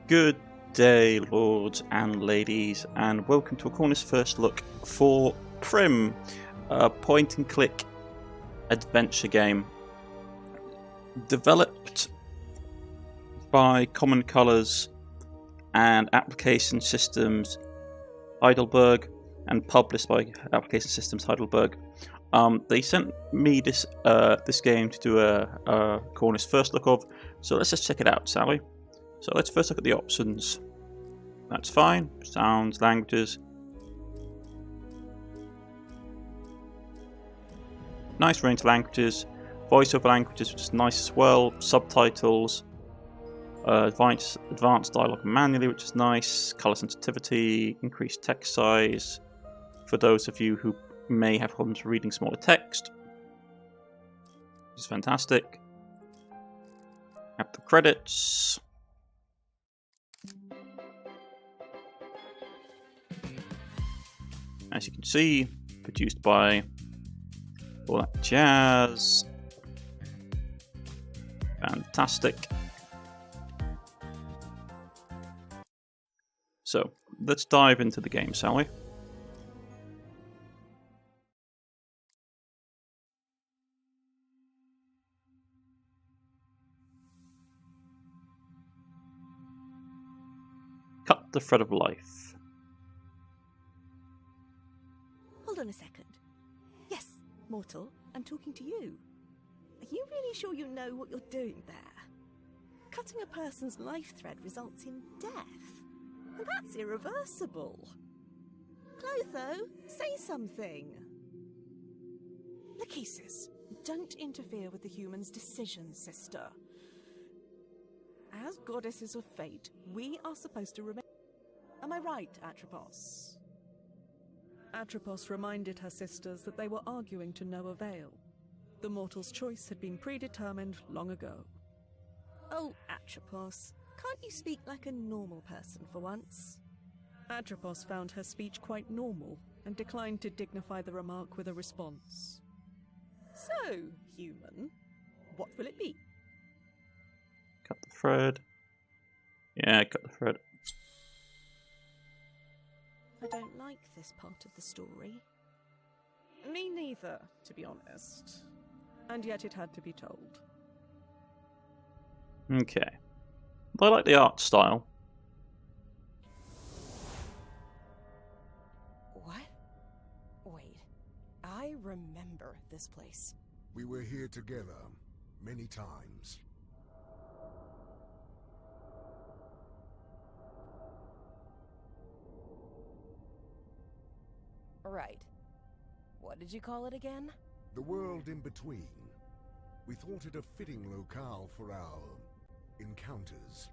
Good day, lords and ladies, and welcome to a Corner's first look for Prim, a point-and-click adventure game developed by Common Colours and Application Systems Heidelberg and published by Application Systems Heidelberg. They sent me this game to do a Corner's first look of, so let's just check it out, shall we? So let's first look at the options. That's fine. Sounds, languages. Nice range of languages. Voiceover languages, which is nice as well. Subtitles. Advanced dialogue manually, which is nice. Color sensitivity. Increased text size. For those of you who may have problems reading smaller text. Which is fantastic. Have the credits. As you can see, produced by all that jazz. Fantastic. So, let's dive into the game, shall we? Cut the thread of life. Hold on a second. Yes, mortal, I'm talking to you. Are you really sure you know what you're doing there? Cutting a person's life thread results in death. And that's irreversible. Clotho, say something. Lachesis, don't interfere with the human's decisions, sister. As goddesses of fate, we are supposed to remain... Am I right, Atropos? Atropos reminded her sisters that they were arguing to no avail. The mortal's choice had been predetermined long ago. Oh, Atropos, can't you speak like a normal person for once? Atropos found her speech quite normal and declined to dignify the remark with a response. So, human, what will it be? Cut the thread. Yeah, cut the thread. I don't like this part of the story. Me neither, to be honest. And yet it had to be told. Okay. I like the art style. What? Wait, I remember this place. We were here together many times. Right. What did you call it again? The world in between. We thought it a fitting locale for our encounters.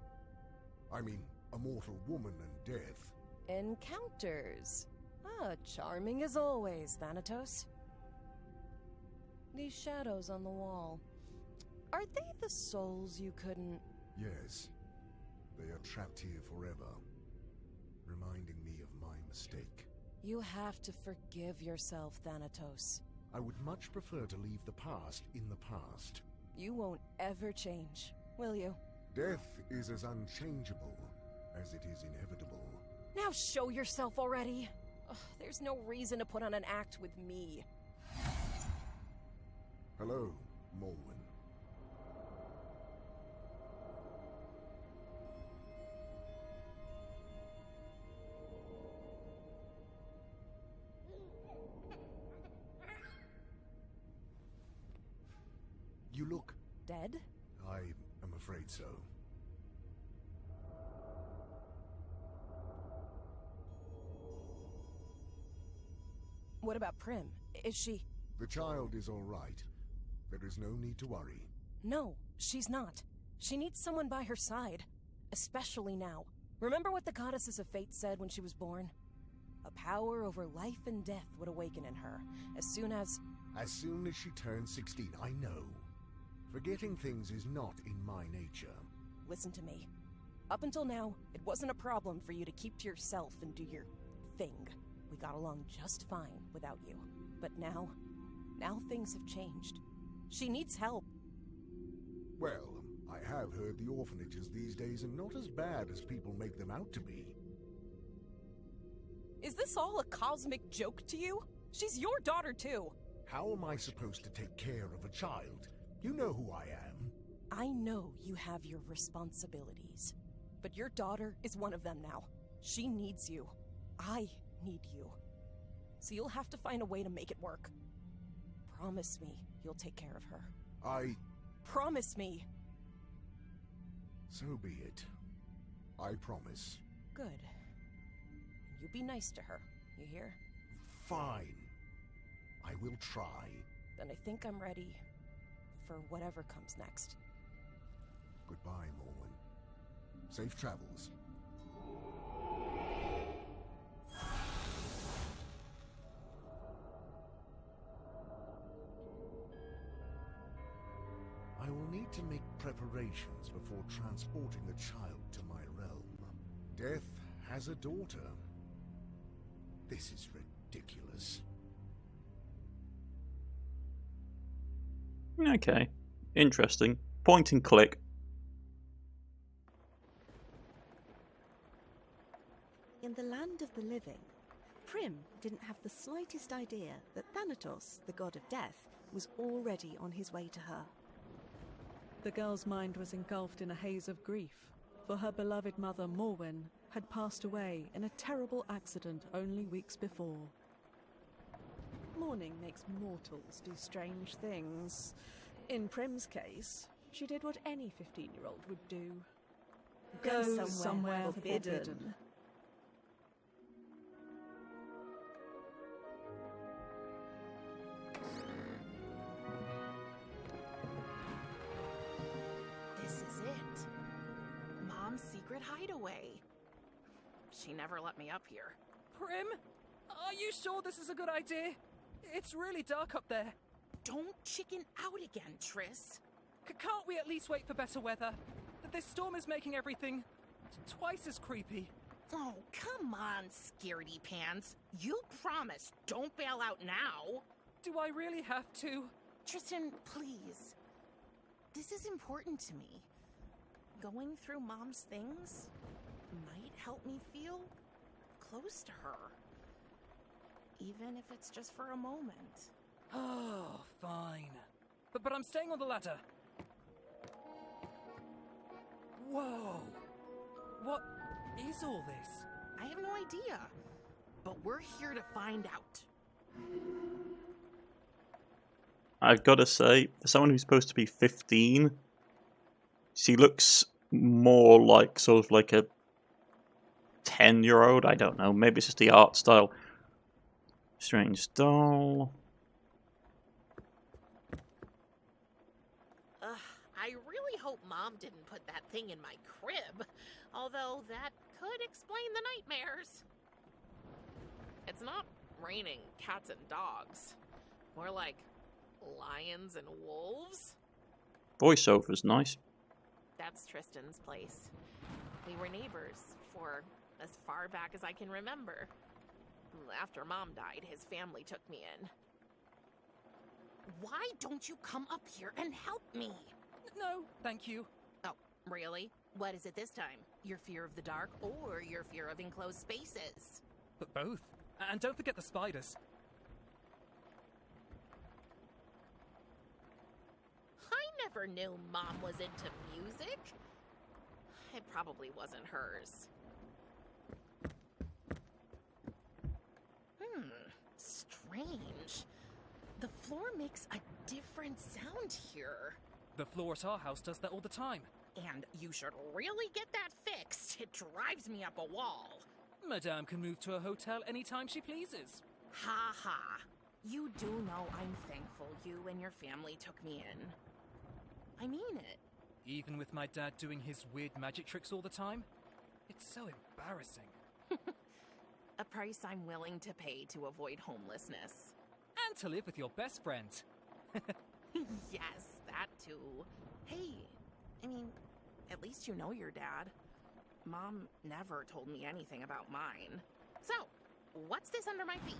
I mean, a mortal woman and death. Encounters. Ah, charming as always, Thanatos. These shadows on the wall. Are they the souls you couldn't... Yes. They are trapped here forever, reminding me of my mistake. You have to forgive yourself, Thanatos. I would much prefer to leave the past in the past. You won't ever change, will you? Death is as unchangeable as it is inevitable. Now show yourself already! Ugh, there's no reason to put on an act with me. Hello, Morwen. You look... Dead? I am afraid so. What about Prim? Is she... The child is all right. There is no need to worry. No, she's not. She needs someone by her side. Especially now. Remember what the goddesses of fate said when she was born? A power over life and death would awaken in her, as soon as... As soon as she turns 16, I know. Forgetting things is not in my nature. Listen to me. Up until now, it wasn't a problem for you to keep to yourself and do your thing. We got along just fine without you. But now things have changed. She needs help. Well, I have heard the orphanages these days are not as bad as people make them out to be. Is this all a cosmic joke to you? She's your daughter, too. How am I supposed to take care of a child? You know who I am. I know you have your responsibilities, but your daughter is one of them now. She needs you. I need you. So you'll have to find a way to make it work. Promise me you'll take care of her. Promise me. So be it. I promise. Good. You be nice to her, you hear? Fine. I will try. Then I think I'm ready for whatever comes next. Goodbye, Morwen. Safe travels. I will need to make preparations before transporting the child to my realm. Death has a daughter. This is ridiculous. Okay. Interesting. Point and click. In the land of the living, Prim didn't have the slightest idea that Thanatos, the god of death, was already on his way to her. The girl's mind was engulfed in a haze of grief, for her beloved mother Morwen had passed away in a terrible accident only weeks before. Mourning makes mortals do strange things. In Prim's case, she did what any 15-year-old would do. Go somewhere forbidden. This is it. Mom's secret hideaway. She never let me up here. Prim? Are you sure this is a good idea? It's really dark up there. Don't chicken out again, Triss. Can't we at least wait for better weather? This storm is making everything twice as creepy. Oh, come on, scaredy pants. You promised don't bail out now. Do I really have to? Tristan, please. This is important to me. Going through Mom's things might help me feel close to her. Even if it's just for a moment. Oh, fine. But I'm staying on the ladder. Whoa! What is all this? I have no idea. But we're here to find out. I've got to say, for someone who's supposed to be 15, she looks more like sort of like a 10-year-old. I don't know. Maybe it's just the art style. Strange doll. I really hope Mom didn't put that thing in my crib. Although that could explain the nightmares. It's not raining cats and dogs. More like lions and wolves. Voiceover's nice. That's Tristan's place. We were neighbors for as far back as I can remember. After Mom died, his family took me in. Why don't you come up here and help me? No, thank you. Oh, really? What is it this time? Your fear of the dark or your fear of enclosed spaces? But both. And don't forget the spiders. I never knew Mom was into music. It probably wasn't hers. Strange. The floor makes a different sound here. The floor at our house does that all the time. And you should really get that fixed. It drives me up a wall. Madame can move to a hotel anytime she pleases. Ha ha. You do know I'm thankful you and your family took me in. I mean it. Even with my dad doing his weird magic tricks all the time? It's so embarrassing. A price I'm willing to pay to avoid homelessness. And to live with your best friend. Yes, that too. Hey, I mean, at least you know your dad. Mom never told me anything about mine. So, what's this under my feet?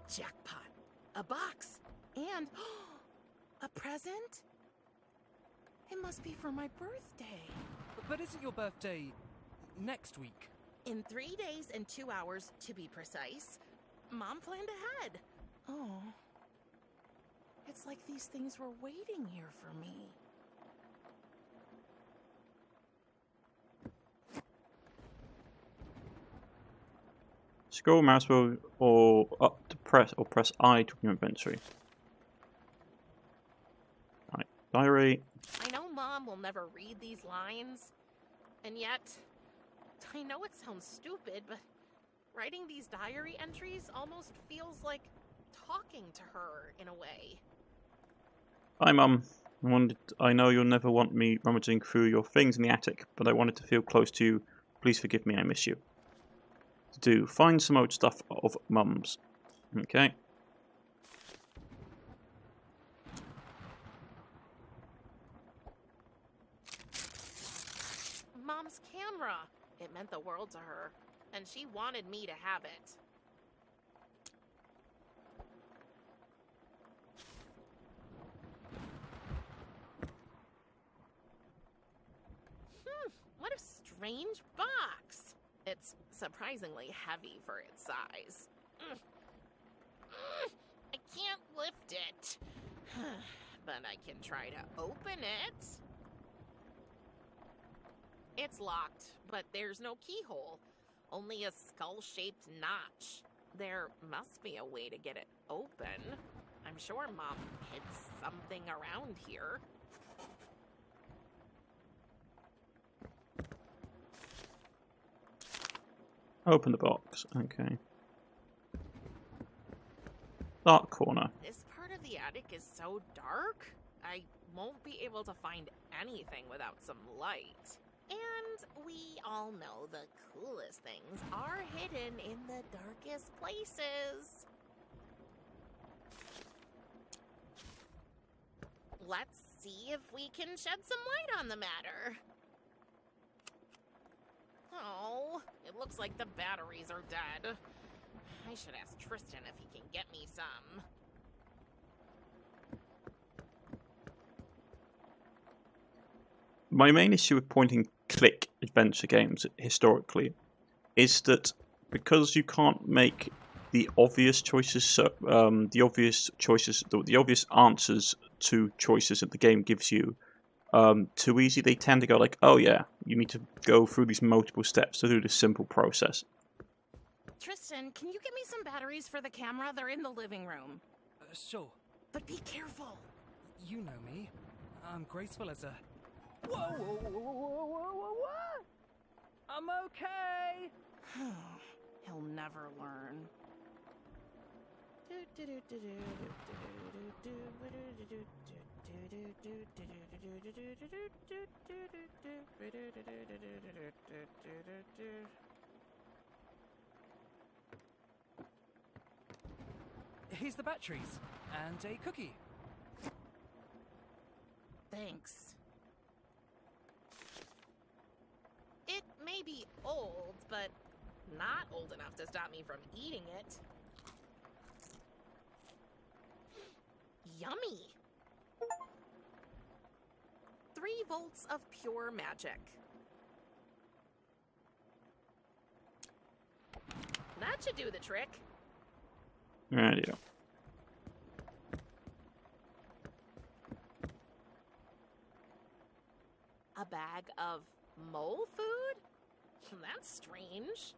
Jackpot. A box. And a present? It must be for my birthday. But isn't your birthday next week? In 3 days and 2 hours, to be precise. Mom planned ahead. Oh. It's like these things were waiting here for me. Scroll mouse wheel or up to press I to open your inventory. Right, diary. I know Mom will never read these lines, and yet, I know it sounds stupid, but writing these diary entries almost feels like talking to her in a way. Hi, Mum. I know you'll never want me rummaging through your things in the attic, but I wanted to feel close to you. Please forgive me, I miss you. To do, find some old stuff of Mum's. Okay. Mom's camera. It meant the world to her, and she wanted me to have it. What a strange box. It's surprisingly heavy for its size. I can't lift it. But I can try to open it. It's locked, but there's no keyhole. Only a skull-shaped notch. There must be a way to get it open. I'm sure Mom hid something around here. Open the box. Okay. Dark corner. This part of the attic is so dark, I won't be able to find anything without some light. And we all know the coolest things are hidden in the darkest places. Let's see if we can shed some light on the matter. Oh, it looks like the batteries are dead. I should ask Tristan if he can get me some. My main issue with point-and-click adventure games historically is that because you can't make the obvious choices, the obvious answers to choices that the game gives you too easy, they tend to go like, oh yeah, you need to go through these multiple steps to do this simple process. Tristan, can you get me some batteries for the camera? They're in the living room. Sure. But be careful. You know me. I'm graceful as a... Whoa, whoa, whoa, whoa, whoa, whoa, whoa, what? I'm okay. He'll never learn. Here's the batteries. And a cookie. Thanks. It may be old, but not old enough to stop me from eating it. Yummy! 3 volts of pure magic. That should do the trick. Radio. A bag of mole food? That's strange.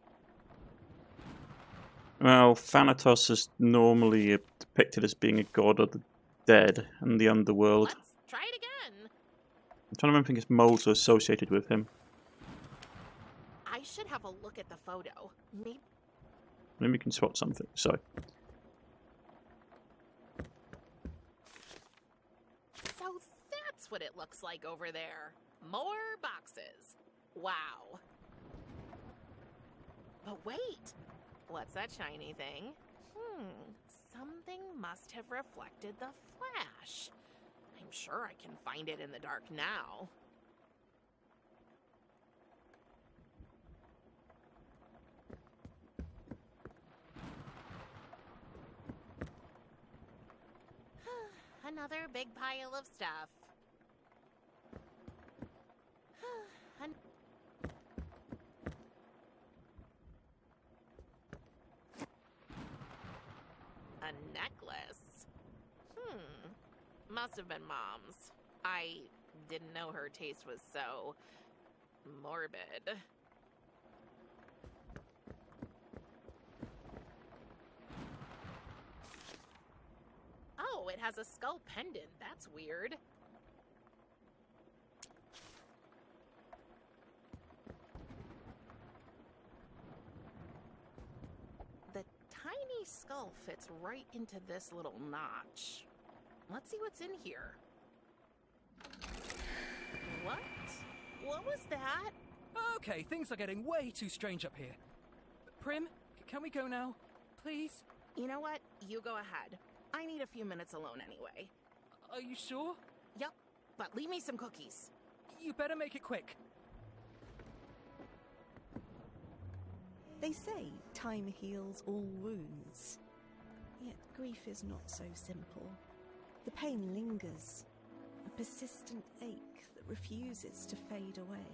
Well, Thanatos is normally depicted as being a god of the dead and the underworld. Let's try it again. I'm trying to remember if moles are associated with him. I should have a look at the photo. Maybe we can spot something. So, that's what it looks like over there. More boxes. Wow. But wait. What's that shiny thing? Something must have reflected the flash. I'm sure I can find it in the dark now. Another big pile of stuff. A necklace? Must have been Mom's. I didn't know her taste was so morbid. Oh, it has a skull pendant. That's weird. The tiny skull fits right into this little notch. Let's see what's in here. What? What was that? Okay, things are getting way too strange up here. Prim, can we go now? Please? You know what? You go ahead. I need a few minutes alone anyway. Are you sure? Yep, but leave me some cookies. You better make it quick. They say time heals all wounds. Yet grief is not so simple. The pain lingers, a persistent ache that refuses to fade away.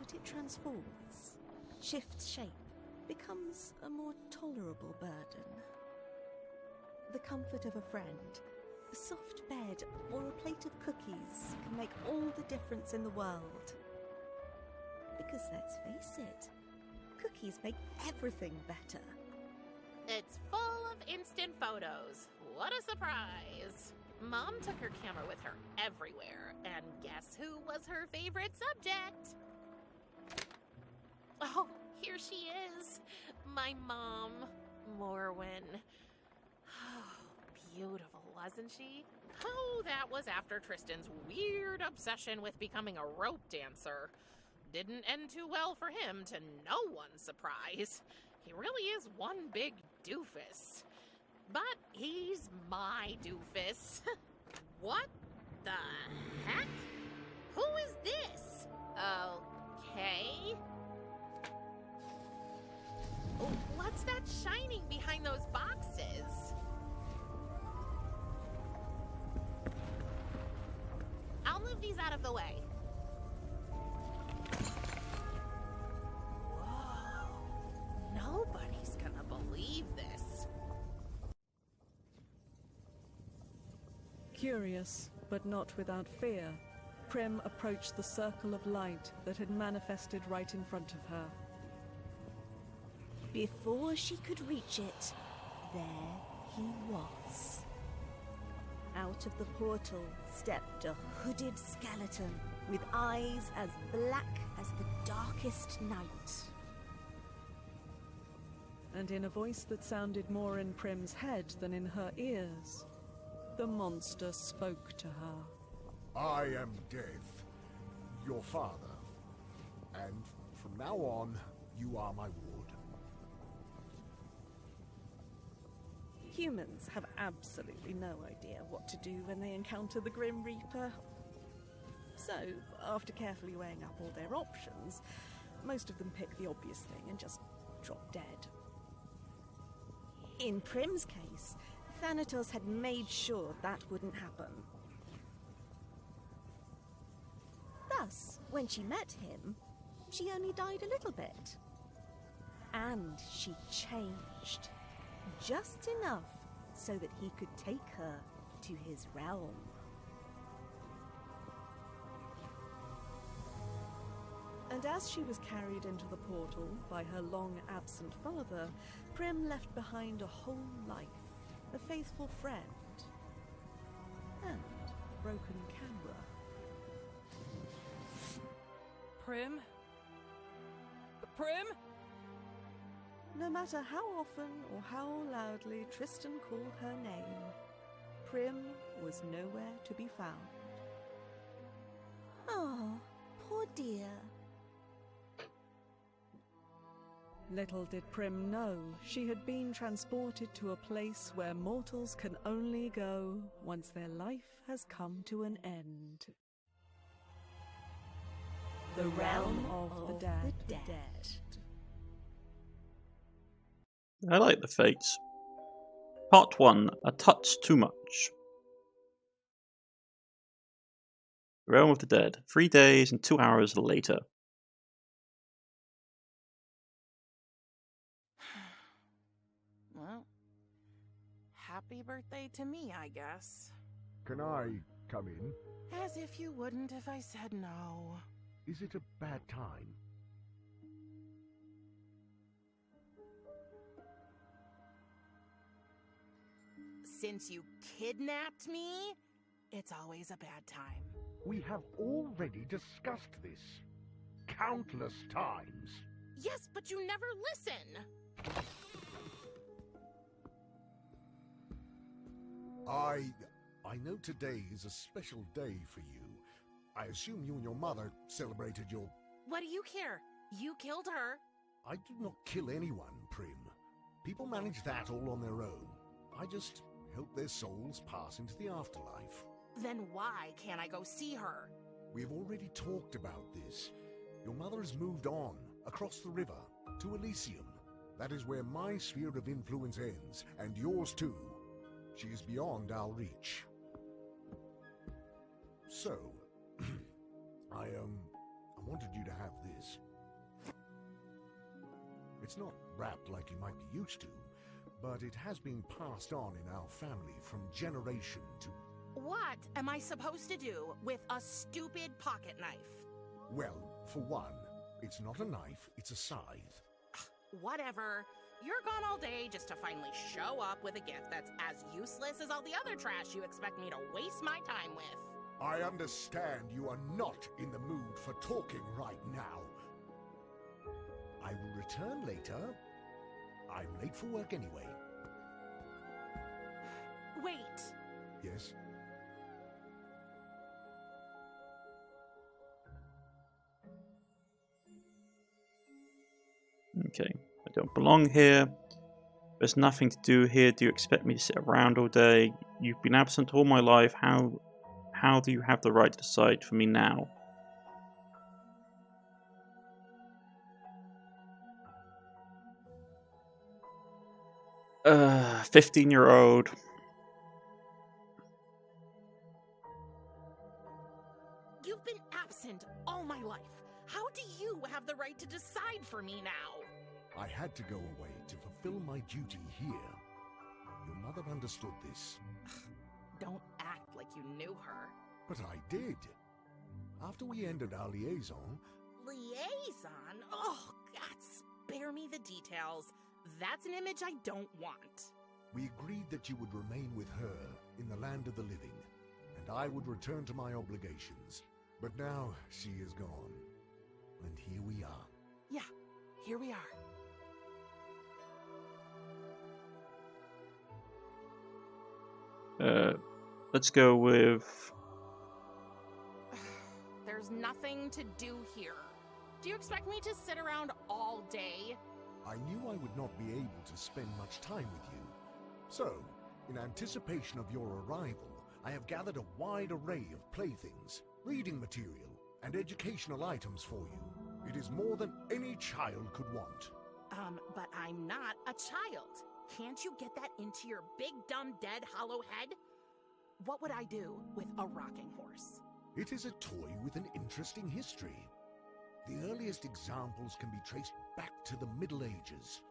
But it transforms, shifts shape, becomes a more tolerable burden. The comfort of a friend, a soft bed, or a plate of cookies can make all the difference in the world. Because let's face it, cookies make everything better. It's full of instant photos. What a surprise! Mom took her camera with her everywhere, and guess who was her favorite subject? Oh, here she is. My mom, Morwen. Oh, beautiful, wasn't she? Oh, that was after Tristan's weird obsession with becoming a rope dancer. Didn't end too well for him, to no one's surprise. He really is one big doofus. But he's my doofus. What the heck? Who is this? Okay. Oh, what's that shining behind those boxes? I'll move these out of the way. Nobody's gonna believe this. Curious, but not without fear, Prim approached the circle of light that had manifested right in front of her. Before she could reach it, there he was. Out of the portal stepped a hooded skeleton with eyes as black as the darkest night. And in a voice that sounded more in Prim's head than in her ears, the monster spoke to her. I am Death, your father, and from now on, you are my ward. Humans have absolutely no idea what to do when they encounter the Grim Reaper. So, after carefully weighing up all their options, most of them pick the obvious thing and just drop dead. In Prim's case, Thanatos had made sure that wouldn't happen. Thus, when she met him, she only died a little bit. And she changed. Just enough so that he could take her to his realm. And as she was carried into the portal by her long-absent father, Prim left behind a whole life, a faithful friend, and a broken camera. Prim? Prim? No matter how often or how loudly Tristan called her name, Prim was nowhere to be found. Oh, poor dear. Little did Prim know she had been transported to a place where mortals can only go once their life has come to an end. The realm of the dead. I like the fates. Part 1, A Touch Too Much. Realm of the Dead. 3 days and 2 hours later. Well, happy birthday to me, I guess. Can I come in? As if you wouldn't if I said no. Is it a bad time? Since you kidnapped me, it's always a bad time. We have already discussed this countless times. Yes, but you never listen. I know today is a special day for you. I assume you and your mother celebrated your... What do you care? You killed her. I did not kill anyone, Prim. People manage that all on their own. I just help their souls pass into the afterlife. Then why can't I go see her? We've already talked about this. Your mother has moved on, across the river, to Elysium. That is where my sphere of influence ends, and yours too. She is beyond our reach. So, I wanted you to have this. It's not wrapped like you might be used to, but it has been passed on in our family from generation to... What am I supposed to do with a stupid pocket knife? Well, for one, it's not a knife, it's a scythe. Whatever. You're gone all day just to finally show up with a gift that's as useless as all the other trash you expect me to waste my time with. I understand you are not in the mood for talking right now. I will return later. I'm late for work anyway. Wait. Yes? Okay, I don't belong here. There's nothing to do here. Do you expect me to sit around all day? You've been absent all my life. How do you have the right to decide for me now? 15-year-old. You've been absent all my life. How do you have the right to decide for me now? I had to go away to fulfill my duty here. Your mother understood this. Don't act like you knew her. But I did. After we ended our liaison... Liaison? Oh, God, spare me the details. That's an image I don't want. We agreed that you would remain with her in the land of the living, and I would return to my obligations. But now she is gone, and here we are. Yeah, here we are. Let's go with... There's nothing to do here. Do you expect me to sit around all day? I knew I would not be able to spend much time with you. So, in anticipation of your arrival, I have gathered a wide array of playthings, reading material, and educational items for you. It is more than any child could want. But I'm not a child. Can't you get that into your big, dumb, dead, hollow head? What would I do with a rocking horse? It is a toy with an interesting history. The earliest examples can be traced back to the Middle Ages.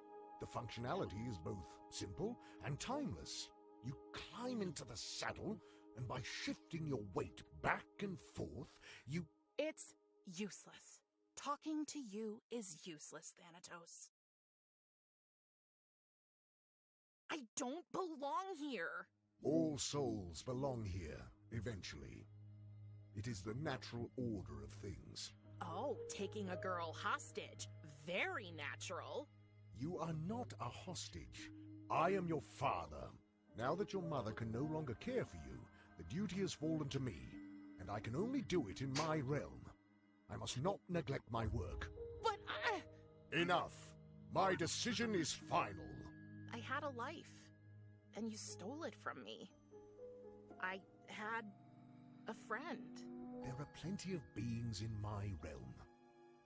The functionality is both simple and timeless. You climb into the saddle, and by shifting your weight back and forth, you... It's useless. Talking to you is useless, Thanatos. I don't belong here. All souls belong here, eventually. It is the natural order of things. Oh, taking a girl hostage. Very natural. You are not a hostage. I am your father. Now that your mother can no longer care for you, the duty has fallen to me, and I can only do it in my realm. I must not neglect my work. But Enough! My decision is final. I had a life, and you stole it from me. I had a friend. There are plenty of beings in my realm.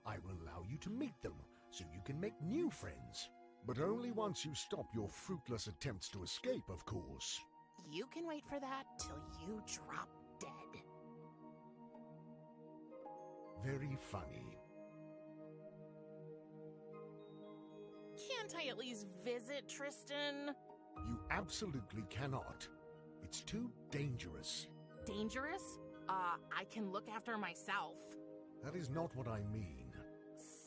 I will allow you to meet them, so you can make new friends. But only once you stop your fruitless attempts to escape, of course. You can wait for that till you drop dead. Very funny. Can't I at least visit Tristan? You absolutely cannot. It's too dangerous. Dangerous? I can look after myself. That is not what I mean.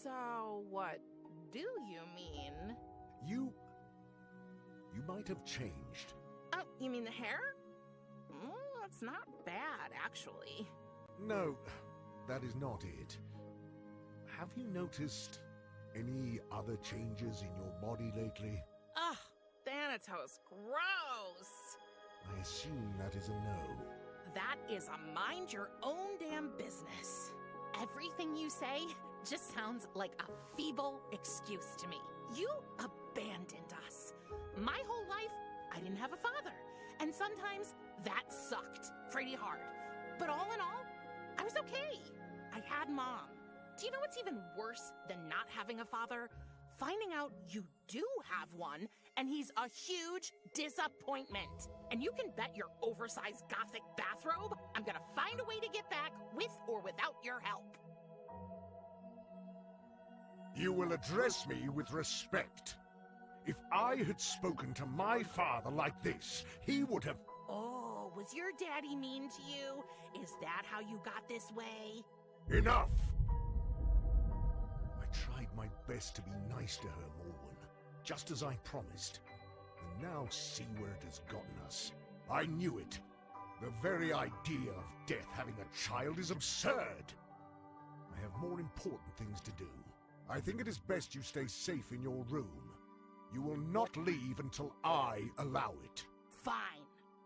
So, what do you mean? You might have changed. Oh, you mean the hair? It's not bad, actually. No, that is not it. Have you noticed any other changes in your body lately? Ugh, Thanatos, gross! I assume that is a no. That is a mind your own damn business. Everything you say just sounds like a feeble excuse to me. You abandoned us. My whole life, I didn't have a father. And sometimes that sucked pretty hard. But all in all, I was okay. I had Mom. Do you know what's even worse than not having a father? Finding out you do have one, and he's a huge disappointment. And you can bet your oversized gothic bathrobe I'm gonna find a way to get back with or without your help. You will address me with respect. If I had spoken to my father like this, he would have... Oh, was your daddy mean to you? Is that how you got this way? Enough! I tried my best to be nice to her, Morwen, just as I promised. And now see where it has gotten us. I knew it. The very idea of death having a child is absurd. I have more important things to do. I think it is best you stay safe in your room. You will not leave until I allow it. Fine.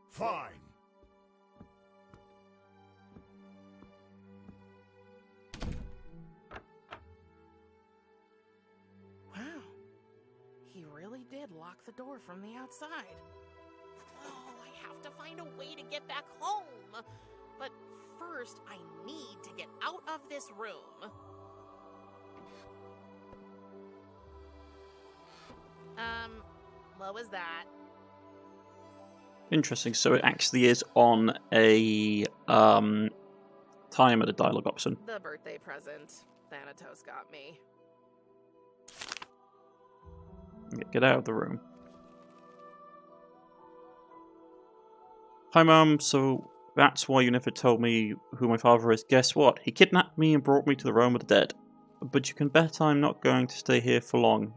Fine. Wow. He really did lock the door from the outside. Oh, I have to find a way to get back home. But first, I need to get out of this room. What was that? Interesting. So it actually is on a timer, the dialogue option. The birthday present Thanatos got me. Get out of the room. Hi, Mum. So that's why you never told me who my father is. Guess what? He kidnapped me and brought me to the realm of the dead. But you can bet I'm not going to stay here for long.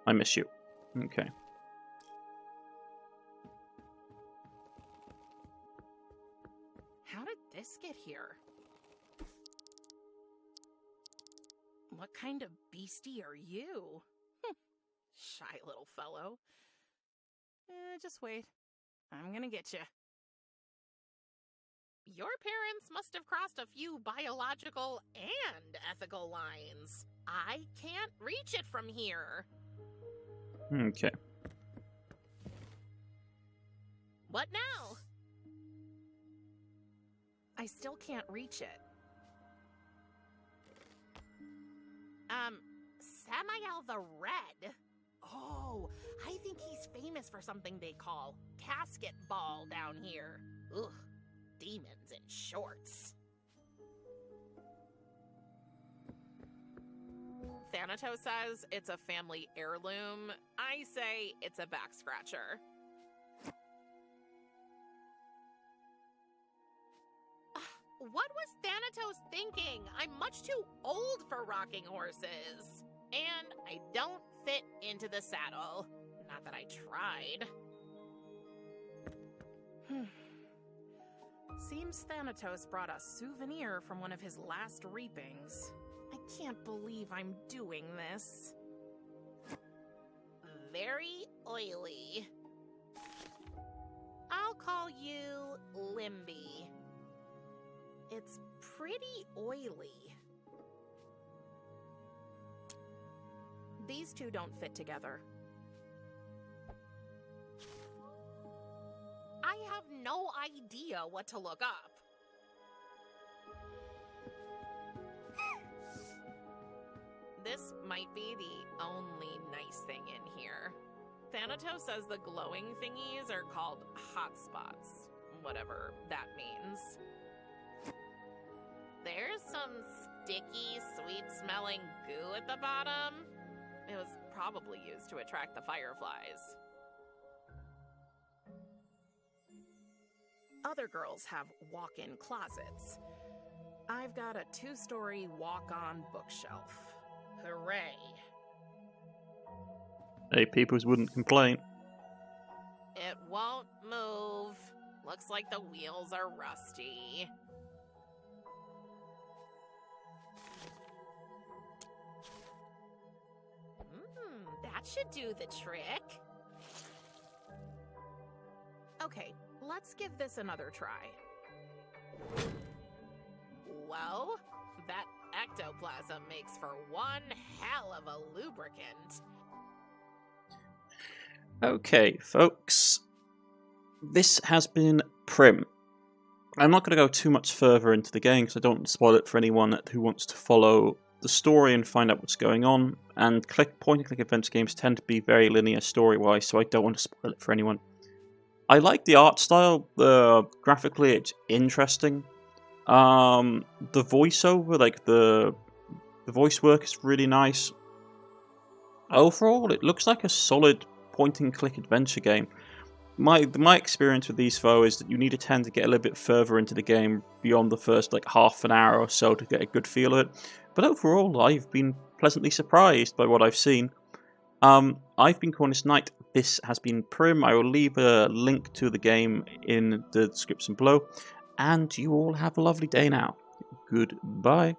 I miss you. Okay. How did this get here? What kind of beastie are you? Shy little fellow. Just wait. I'm gonna get you. Your parents must have crossed a few biological and ethical lines. I can't reach it from here. Okay. What now? I still can't reach it. Samael the Red. Oh, I think he's famous for something they call casket ball down here. Ugh, demons in shorts. Thanatos says it's a family heirloom. I say it's a back scratcher. What was Thanatos thinking? I'm much too old for rocking horses. And I don't fit into the saddle. Not that I tried. Seems Thanatos brought a souvenir from one of his last reapings. I can't believe I'm doing this. Very oily. I'll call you Limby. It's pretty oily. These two don't fit together. I have no idea what to look up. This might be the only nice thing in here. Thanatos says the glowing thingies are called hotspots, whatever that means. There's some sticky, sweet-smelling goo at the bottom? It was probably used to attract the fireflies. Other girls have walk-in closets. I've got a 2-story walk-on bookshelf. Hooray. Hey, peoples wouldn't complain. It won't move. Looks like the wheels are rusty. That should do the trick. Okay, let's give this another try. Well, that ectoplasm makes for one hell of a lubricant. Okay, folks. This has been Prim. I'm not going to go too much further into the game because I don't want to spoil it for anyone who wants to follow the story and find out what's going on. And point-and-click adventure games tend to be very linear story-wise, so I don't want to spoil it for anyone. I like the art style. Graphically, it's interesting. The voiceover, like the voice work, is really nice. Overall, it looks like a solid point-and-click adventure game. My experience with these, though, is that you need to tend to get a little bit further into the game beyond the first half an hour or so to get a good feel of it. But overall, I've been pleasantly surprised by what I've seen. I've been Cornish-Knight. This has been Prim. I will leave a link to the game in the description below. And you all have a lovely day now. Goodbye.